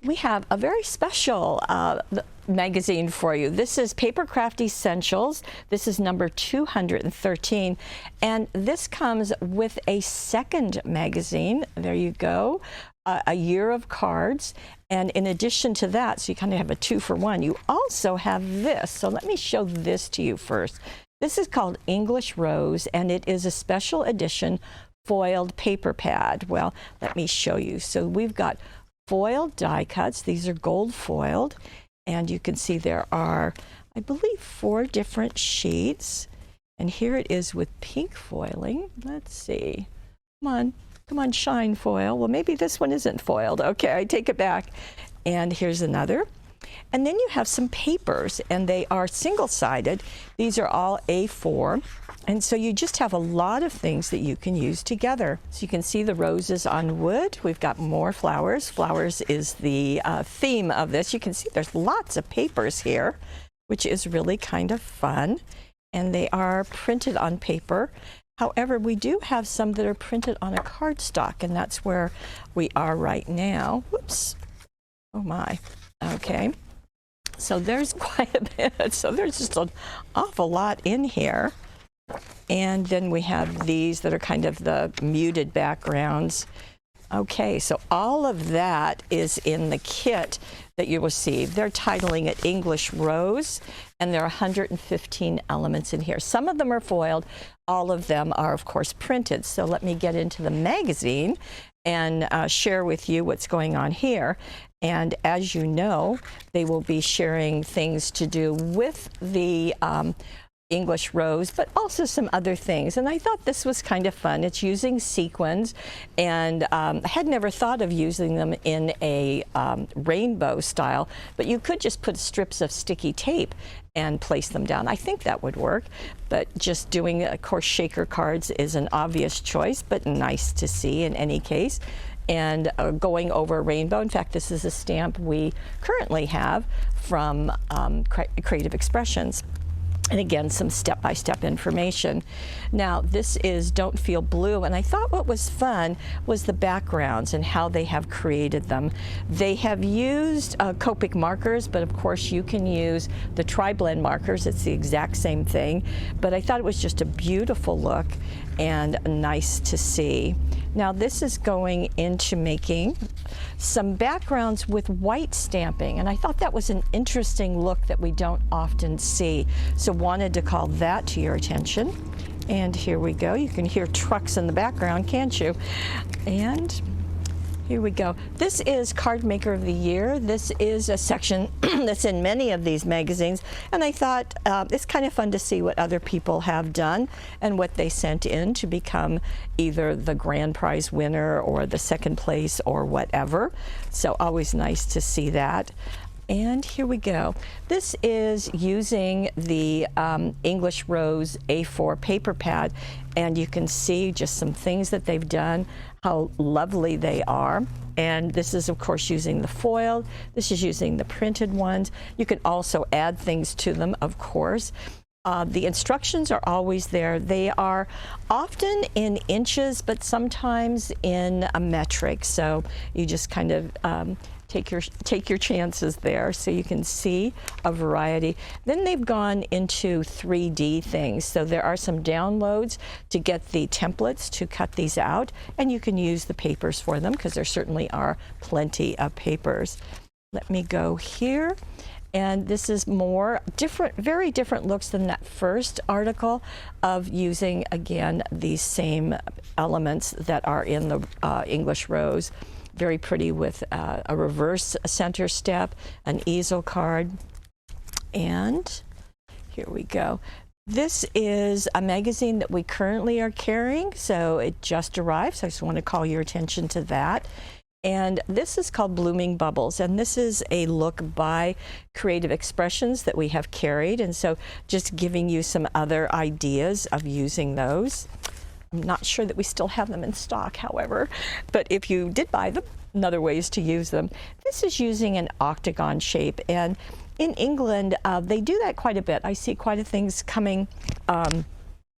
we have a very special magazine for you. This is Papercraft Essentials. This is number 213, and this comes with a second magazine. There you go. A year of cards, and in addition to that, so you kind of have a 2-for-1, you also have this. So let me show this to you first. This is called English Rose, and it is a special edition foiled paper pad. Well, let me show you. So we've got foiled die cuts. These are gold foiled, and you can see there are, I believe, 4 different sheets, and here it is with pink foiling. Let's see. Come on, shine foil. Well, maybe this one isn't foiled. Okay, I take it back. And here's another. And then you have some papers, and they are single-sided. These are all A4. And so you just have a lot of things that you can use together. So you can see the roses on wood. We've got more flowers. Flowers is the theme of this. You can see there's lots of papers here, which is really kind of fun. And they are printed on paper. However, we do have some that are printed on a cardstock, and that's where we are right now. Whoops. Oh my. Okay. So there's quite a bit. So there's just an awful lot in here. And then we have these that are kind of the muted backgrounds. Okay, so all of that is in the kit that you receive. They're titling it English Rose, and there are 115 elements in here. Some of them are foiled. All of them are, of course, printed. So let me get into the magazine and share with you what's going on here. And as you know, they will be sharing things to do with the English Rose, but also some other things. And I thought this was kind of fun. It's using sequins, and I had never thought of using them in a rainbow style, but you could just put strips of sticky tape and place them down. I think that would work, but just doing, of course, shaker cards is an obvious choice, but nice to see in any case. And going over a rainbow. In fact, this is a stamp we currently have from Creative Expressions. And again, some step-by-step information. Now, this is Don't Feel Blue, and I thought what was fun was the backgrounds and how they have created them. They have used Copic markers, but of course you can use the tri-blend markers. It's the exact same thing, but I thought it was just a beautiful look and nice to see. Now, this is going into making some backgrounds with white stamping, and I thought that was an interesting look that we don't often see. So wanted to call that to your attention. And here we go. You can hear trucks in the background, can't you? And here we go. This is Card Maker of the Year. This is a section that's in many of these magazines, and I thought it's kind of fun to see what other people have done and what they sent in to become either the grand prize winner or the second place or whatever. So always nice to see that. And here we go. This is using the English Rose A4 paper pad, and you can see just some things that they've done, how lovely they are. And this is, of course, using the foil. This is using the printed ones. You can also add things to them, of course. The instructions are always there. They are often in inches, but sometimes in a metric. So you just kind of take your chances there, so you can see a variety. Then they've gone into 3D things. So there are some downloads to get the templates to cut these out, and you can use the papers for them because there certainly are plenty of papers. Let me go here. And this is more different, very different looks than that first article of using, again, these same elements that are in the English Rose. Very pretty with a reverse center step, an easel card, and here we go. This is a magazine that we currently are carrying, so it just arrived, so I just want to call your attention to that. And this is called Blooming Bubbles, and this is a look by Creative Expressions that we have carried, and so just giving you some other ideas of using those. I'm not sure that we still have them in stock, however, but if you did buy them, another ways to use them. This is using an octagon shape, and in England, they do that quite a bit. I see quite a things coming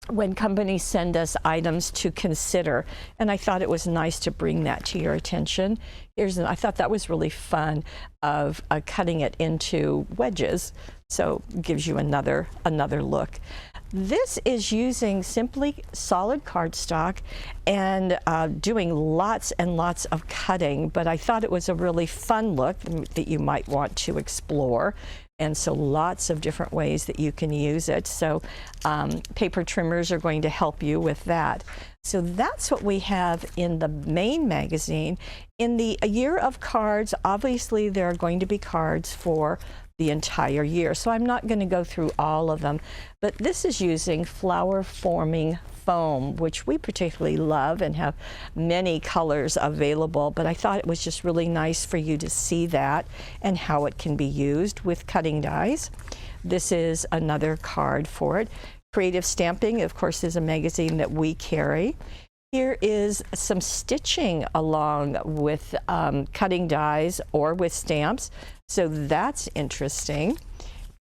when companies send us items to consider, and I thought it was nice to bring that to your attention. I thought that was really fun of cutting it into wedges, so it gives you another look. This is using simply solid cardstock and doing lots and lots of cutting, but I thought it was a really fun look that you might want to explore. And so lots of different ways that you can use it. So paper trimmers are going to help you with that. So that's what we have in the main magazine. In the year of cards, obviously there are going to be cards for the entire year. So I'm not going to go through all of them, but this is using flower forming foam, which we particularly love and have many colors available, but I thought it was just really nice for you to see that and how it can be used with cutting dies. This is another card for it. Creative Stamping, of course, is a magazine that we carry. Here is some stitching along with cutting dies or with stamps, so that's interesting.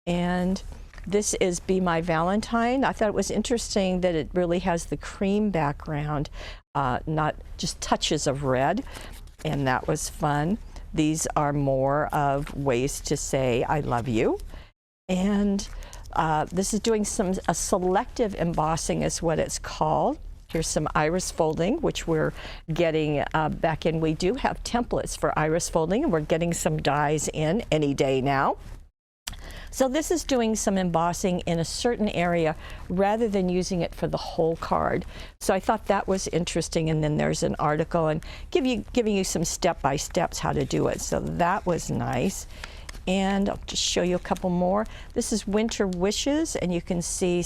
And this is Be My Valentine. I thought it was interesting that it really has the cream background, not just touches of red, and that was fun. These are more of ways to say I love you. And this is doing a selective embossing is what it's called. Here's some iris folding, which we're getting back in. We do have templates for iris folding, and we're getting some dies in any day now. So this is doing some embossing in a certain area rather than using it for the whole card. So I thought that was interesting, and then there's an article and giving you some step-by-steps how to do it. So that was nice. And I'll just show you a couple more. This is Winter Wishes, and you can see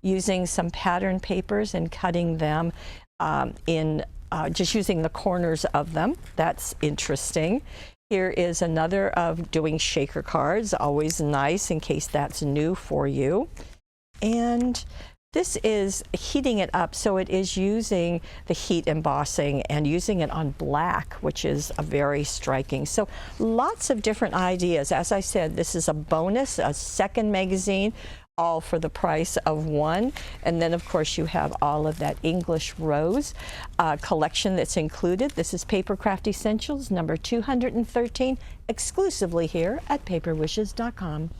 using some pattern papers and cutting them just using the corners of them. That's interesting. Here is another of doing shaker cards, always nice in case that's new for you. And this is heating it up, so it is using the heat embossing and using it on black, which is a very striking. So lots of different ideas. As I said, this is a bonus, a second magazine, all for the price of one. And then, of course, you have all of that English Rose collection that's included. This is Papercraft Essentials, number 213, exclusively here at paperwishes.com.